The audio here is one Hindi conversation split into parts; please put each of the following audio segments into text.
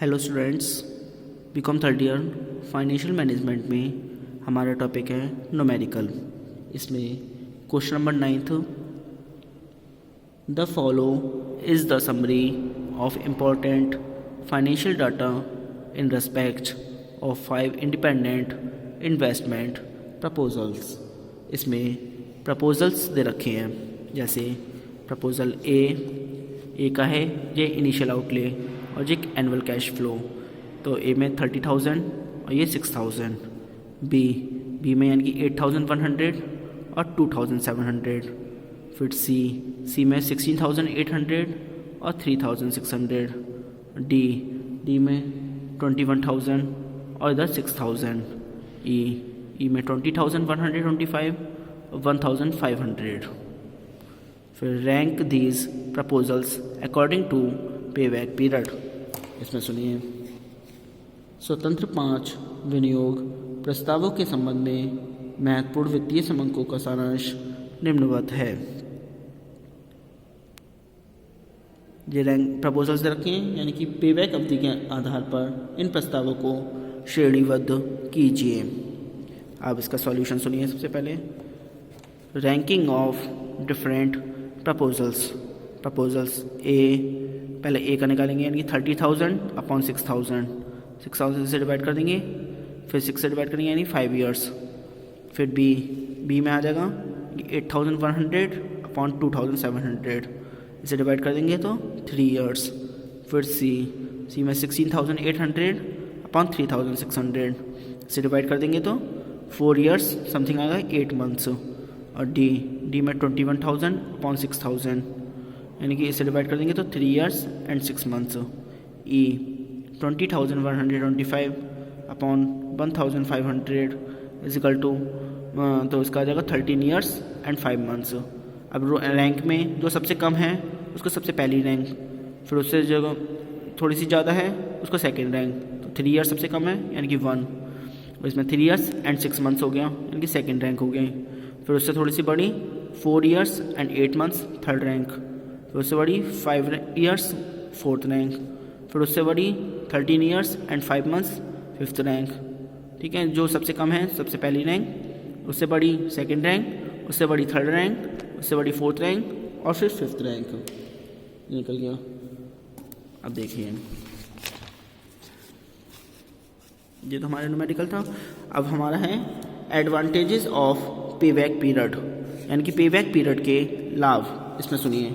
Hello students, BCom third year financial management में हमारा टॉपिक है न्यूमेरिकल। इसमें question number 9, the follow is the summary of important financial data in respect of 5 independent investment proposals. इसमें प्रपोजल्स दे रखे हैं, जैसे प्रपोजल ए का है ये इनिशियल आउटले और ये एनुअल कैश फ्लो। तो ए में 30,000 और ये 6,000। बी में यानी कि 8,100 और 2,700। फिर सी में 16,800 और 3,600। डी में 21,000 और इधर 6,000। ई में 20,125 और 1,500। फिर rank these proposals according to payback period. इसमें सुनिए, स्वतंत्र 5 विनियोग प्रस्तावों के संबंध में महत्वपूर्ण वित्तीय समंकों का सारांश निम्नवत है। ये रैंक प्रपोजल्स दे रखे हैं, यानी कि पेबैक अवधि के आधार पर इन प्रस्तावों को श्रेणीबद्ध कीजिए। अब इसका सॉल्यूशन सुनिए। सबसे पहले रैंकिंग ऑफ डिफरेंट प्रपोजल्स ए, पहले ए का निकालेंगे यानी कि 30,000 अपॉन 6,000 से डिवाइड कर देंगे। फिर 6 से डिवाइड करेंगे यानी 5 ईयर्स। फिर बी में आ जाएगा 8,100 अपॉन 2,700, इसे डिवाइड कर देंगे तो 3 ईयर्स। फिर सी में 16,800 अपॉन 3,600, इसे डिवाइड कर देंगे तो 4 ईयर्स समथिंग आएगा 8 मंथ्स। और डी में 21,000 अपॉन 6,000, यानी कि इसे डिवाइड कर देंगे तो 3 ईयर्स एंड 6 मंथ्स। ई 20,125 अपॉन 1,500 इजिकल टू, तो इसका आ जाएगा 13 ईयर्स एंड 5 मंथ्स। अब रैंक में जो सबसे कम है उसको सबसे पहली रैंक, फिर उससे जो थोड़ी सी ज़्यादा है उसको सेकेंड रैंक। तो 3 ईयर्स सबसे कम है यानी कि 1, और इसमें 3 ईयर्स एंड 6 मंथ्स हो गया यानी कि सेकेंड रैंक हो गई। फिर उससे थोड़ी सी बड़ी 4 years and 8 months third rank. फिर उससे बड़ी 5 ईयर्स फोर्थ रैंक। फिर उससे बड़ी 13 years and 5 months fifth rank. ठीक है, जो सबसे कम है सबसे पहली रैंक, उससे बड़ी सेकंड रैंक, उससे बड़ी थर्ड रैंक, उससे बड़ी फोर्थ रैंक और फिर फिफ्थ रैंक। निकल गया। अब देखिए, ये तो हमारा न्यूमेरिकल था। अब हमारा है एडवांटेजेस ऑफ पेबैक पीरियड, यानी कि पेबैक पीरियड के लाभ। इसमें सुनिए,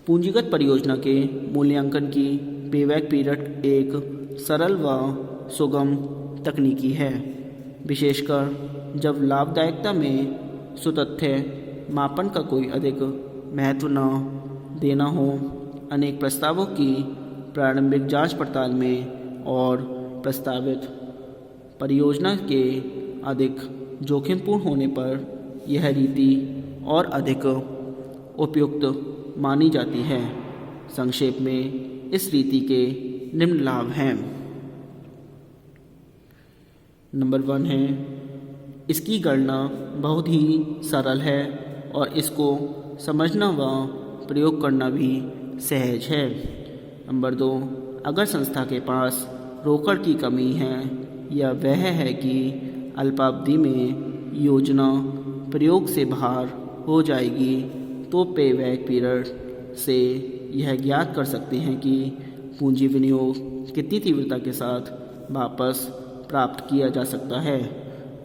पूंजीगत परियोजना के मूल्यांकन की पेबैक पीरियड एक सरल व सुगम तकनीकी है, विशेषकर जब लाभदायकता में सुतथ्य मापन का कोई अधिक महत्व न देना हो। अनेक प्रस्तावों की प्रारंभिक जांच पड़ताल में और प्रस्तावित परियोजना के अधिक जोखिमपूर्ण होने पर यह रीति और अधिक उपयुक्त मानी जाती है। संक्षेप में इस रीति के निम्न लाभ हैं। नंबर 1 है, इसकी गणना बहुत ही सरल है और इसको समझना व प्रयोग करना भी सहज है। नंबर 2, अगर संस्था के पास रोकड़ की कमी है या वह है कि अल्पावधि में योजना प्रयोग से बाहर हो जाएगी, तो पेबैक पीरियड से यह ज्ञात कर सकते हैं कि पूंजी विनियोग कितनी तीव्रता के साथ वापस प्राप्त किया जा सकता है।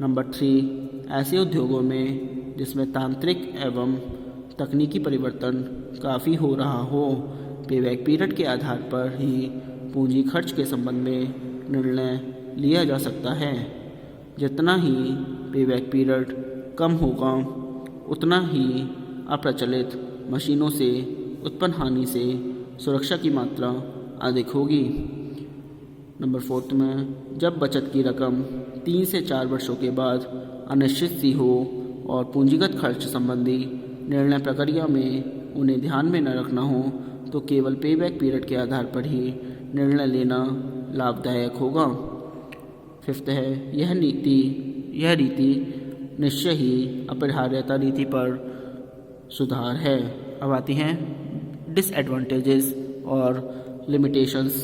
नंबर 3, ऐसे उद्योगों में जिसमें तांत्रिक एवं तकनीकी परिवर्तन काफ़ी हो रहा हो, पेबैक पीरियड के आधार पर ही पूंजी खर्च के संबंध में निर्णय लिया जा सकता है। जितना ही पेबैक पीरियड कम होगा, उतना ही अप्रचलित मशीनों से उत्पन्न हानि से सुरक्षा की मात्रा अधिक होगी। नंबर 4 में, जब बचत की रकम 3 से 4 वर्षों के बाद अनिश्चित सी हो और पूंजीगत खर्च संबंधी निर्णय प्रक्रिया में उन्हें ध्यान में न रखना हो, तो केवल पेबैक पीरियड के आधार पर ही निर्णय लेना लाभदायक होगा। 5 है, यह रीति निश्चय ही अपरिहार्यता रीति पर सुधार है। अब आती हैं डिसएडवांटेजेस और limitations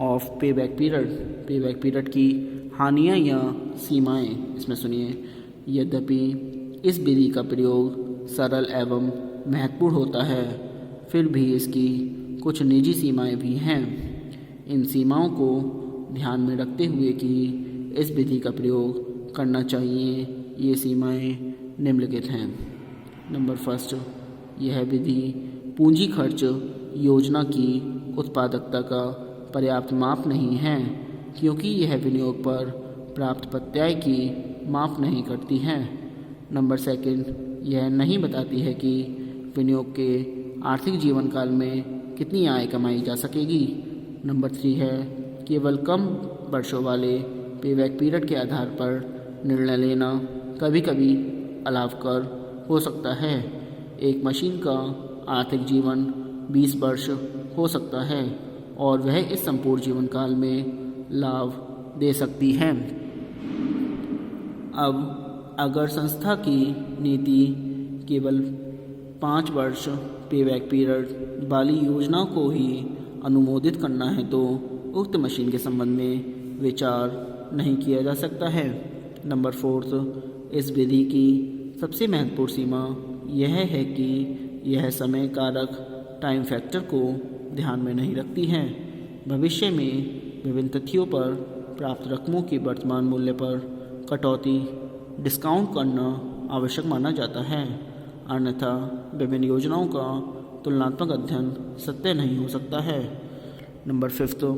of payback period, payback period की हानियाँ या सीमाएं इसमें सुनिए। यद्यपि इस विधि का प्रयोग सरल एवं महत्वपूर्ण होता है, फिर भी इसकी कुछ निजी सीमाएं भी हैं। इन सीमाओं को ध्यान में रखते हुए कि इस विधि का प्रयोग करना चाहिए, ये सीमाएं निम्नलिखित हैं। नंबर फर्स्ट, यह विधि पूंजी खर्च योजना की उत्पादकता का पर्याप्त माप नहीं है, क्योंकि यह विनियोग पर प्राप्त प्रत्यय की माप नहीं करती है। नंबर सेकंड, यह नहीं बताती है कि विनियोग के आर्थिक जीवन काल में कितनी आय कमाई जा सकेगी। नंबर 3 है, केवल कम वर्षों वाले पेबैक पीरियड के आधार पर निर्णय लेना कभी कभी अलाभकर हो सकता है। एक मशीन का आर्थिक जीवन 20 वर्ष हो सकता है और वह इस संपूर्ण जीवन काल में लाभ दे सकती है। अब अगर संस्था की नीति केवल 5 वर्ष पेबैक पीरियड वाली योजना को ही अनुमोदित करना है तो उक्त मशीन के संबंध में विचार नहीं किया जा सकता है। नंबर 4, इस विधि की सबसे महत्वपूर्ण सीमा यह है कि यह समय कारक टाइम फैक्टर को ध्यान में नहीं रखती है। भविष्य में विभिन्न तिथियों पर प्राप्त रकमों की वर्तमान मूल्य पर कटौती डिस्काउंट करना आवश्यक माना जाता है, अन्यथा विभिन्न योजनाओं का तुलनात्मक अध्ययन सत्य नहीं हो सकता है। नंबर 5,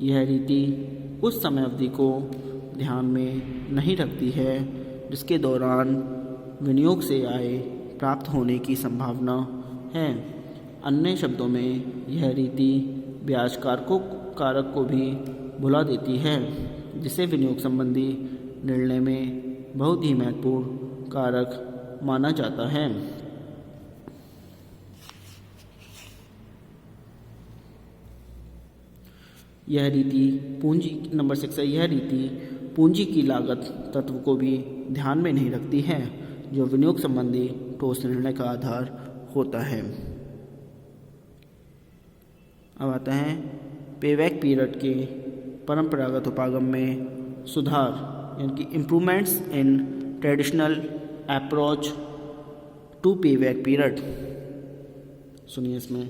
यह रीति उस समय अवधि को ध्यान में नहीं रखती है जिसके दौरान विनियोग से आय प्राप्त होने की संभावना है। अन्य शब्दों में यह रीति ब्याज कारक को भी भुला देती है, जिसे विनियोग संबंधी निर्णय में बहुत ही महत्वपूर्ण कारक माना जाता है। यह रीति नंबर 6 है, यह रीति पूंजी की लागत तत्व को भी ध्यान में नहीं रखती है, जो विनियोग संबंधी ठोस निर्णय का आधार होता है। अब आता है पेबैक पीरियड के परंपरागत उपागम में सुधार, यानी कि improvements in traditional approach to payback period. सुनिए, इसमें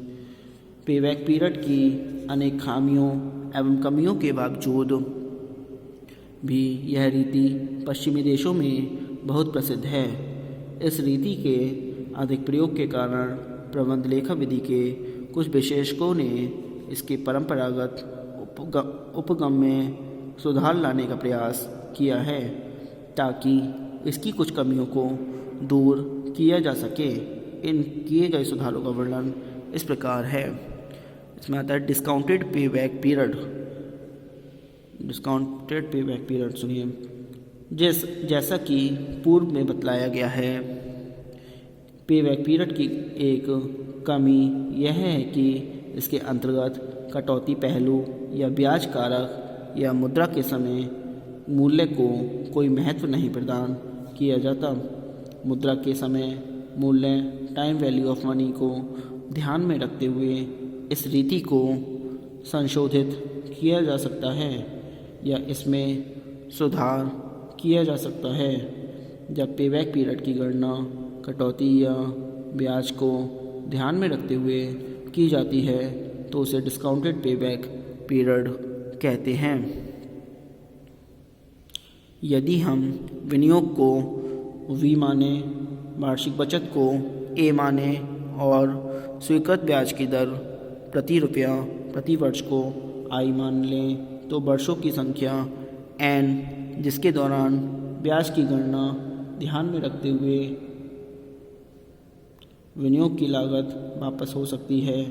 पेबैक पीरियड की अनेक खामियों एवं कमियों के बावजूद भी यह रीति पश्चिमी देशों में बहुत प्रसिद्ध है। इस रीति के अधिक प्रयोग के कारण प्रबंध लेखा विधि के कुछ विशेषज्ञों ने इसके परंपरागत उपगम में सुधार लाने का प्रयास किया है, ताकि इसकी कुछ कमियों को दूर किया जा सके। इन किए गए सुधारों का वर्णन इस प्रकार है। इसमें आता है discounted payback period. Discounted payback period सुनिए, जैसा कि पूर्व में बतलाया गया है, पेबैक पीरियड की एक कमी यह है कि इसके अंतर्गत कटौती पहलू या ब्याज कारक या मुद्रा के समय मूल्य को कोई महत्व नहीं प्रदान किया जाता। मुद्रा के समय मूल्य टाइम वैल्यू ऑफ मनी को ध्यान में रखते हुए इस रीति को संशोधित किया जा सकता है या इसमें सुधार किया जा सकता है। जब पेबैक पीरियड की गणना कटौती या ब्याज को ध्यान में रखते हुए की जाती है तो उसे डिस्काउंटेड पेबैक पीरियड कहते हैं। यदि हम विनियोग को V माने, वार्षिक बचत को A माने और स्वीकृत ब्याज की दर प्रति रुपया प्रति वर्ष को I मान लें तो वर्षों की संख्या N, जिसके दौरान ब्याज की गणना ध्यान में रखते हुए विनियोग की लागत वापस हो सकती है,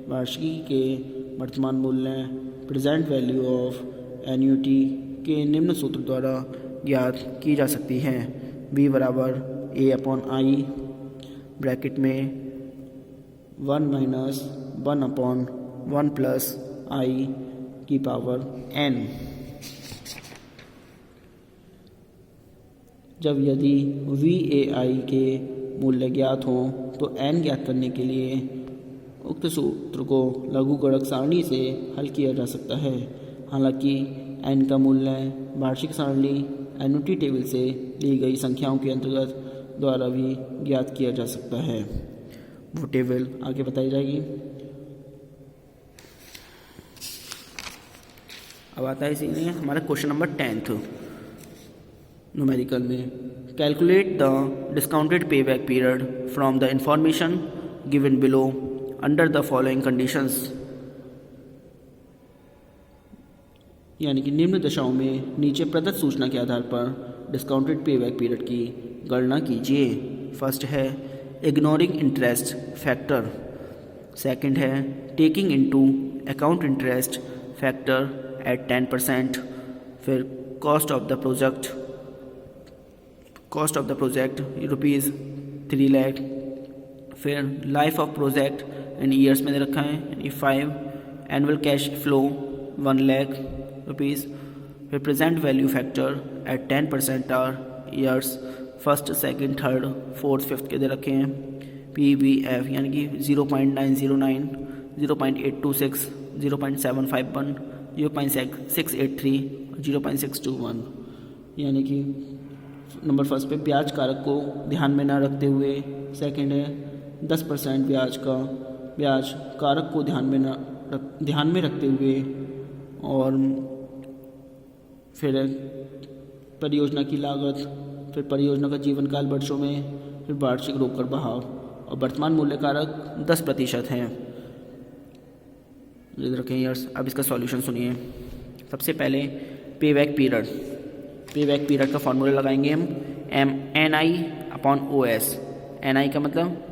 वार्षिकी के वर्तमान मूल्य प्रेजेंट वैल्यू ऑफ एन्युटी के निम्न सूत्र द्वारा ज्ञात की जा सकती है। V बराबर A/I ब्रैकेट में 1 माइनस 1/1 प्लस I की पावर N। जब यदि VAI के मूल्य ज्ञात हों तो N ज्ञात करने के लिए उक्त सूत्र को लघुगणक सारणी से हल किया जा सकता है। हालांकि n का मूल्य वार्षिक सारणी एन्युटी टेबल से ली गई संख्याओं के अंतर्गत द्वारा भी ज्ञात किया जा सकता है। वो टेबल आगे बताई जाएगी। अब आता है इसीलिए हमारा क्वेश्चन नंबर 10th न्यूमेरिकल में, calculate the discounted pay back period from the information given below under the following conditions. यानी कि निम्न दशाओं में नीचे प्रदत्त सूचना के आधार पर डिस्काउंटेड पे बैक पीरियड की गणना कीजिए। फर्स्ट है इग्नोरिंग इंटरेस्ट फैक्टर, सेकंड है taking into account interest factor at 10%, फिर cost of the project rupees 3 lakh, फिर life of project in years में दे रखा है यानी 5, annual cash flow 1 lakh rupees, फिर present value factor at 10% are years, first second third fourth fifth के दे रखे हैं, PVF यानी कि 0.909, 0.826, 0.751, 0.683, 0.621। यानी कि नंबर फर्स्ट पे ब्याज कारक को ध्यान में न रखते हुए, सेकंड है 10% ब्याज कारक को ध्यान में रखते हुए, और फिर परियोजना की लागत, फिर परियोजना का जीवन काल वर्षों में, फिर वार्षिक रोकड़ बहाव और वर्तमान मूल्य कारक 10% है। याद रखें ईयर्स। अब इसका सॉल्यूशन सुनिए। सबसे पहले पे बैक पीरियड का फॉर्मूला लगाएंगे हम NI/OS। NI का मतलब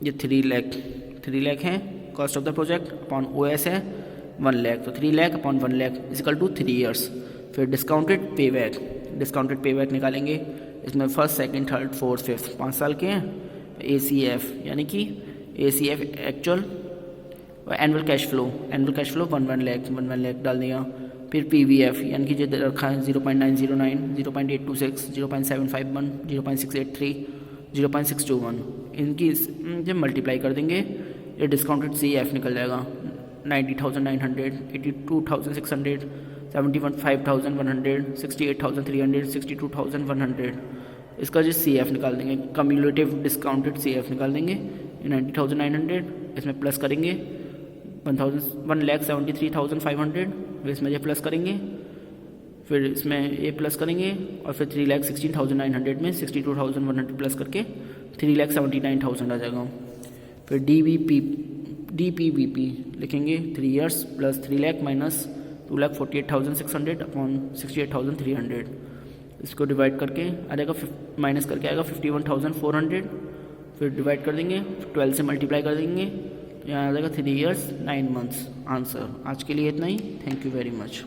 ये 3 लाख है, cost of the project upon OS है 1 लाख, तो 3 lakh upon 1 lakh is equal to 3 years. फिर डिस्काउंटेड पे बैक निकालेंगे, इसमें first second third fourth fifth 5 साल के हैं। ACF यानी कि ACF actual annual cash flow 1 lakh डाल दिया। फिर PVF यानी कि जो रखा है 0.909, 0.826, 0.751, 0.683, 0.621, इनकी जब मल्टीप्लाई कर देंगे ये डिस्काउंटेड CF निकल जाएगा 90,900, 82,600, 75,100, 68,300, 62,100। इसका जो CF निकाल देंगे, कम्युलेटिव डिस्काउंटेड CF निकाल देंगे 90,900, इसमें प्लस करेंगे 1,73,500, फिर इसमें ये प्लस करेंगे, फिर इसमें ये प्लस करेंगे, और फिर 3,16,900 में 62,100 प्लस करके 3,79,000 आ जाएगा। फिर DPVP लिखेंगे 3 years plus 3 lakh minus 2,48,600 upon 68,300। इसको डिवाइड करके आ जाएगा, माइनस करके आएगा 51,400, फिर डिवाइड कर देंगे 12 से मल्टीप्लाई कर देंगे, यहाँ आ जाएगा 3 ईयर्स 9 मंथ्स। आंसर। आज के लिए इतना ही। Thank you very much.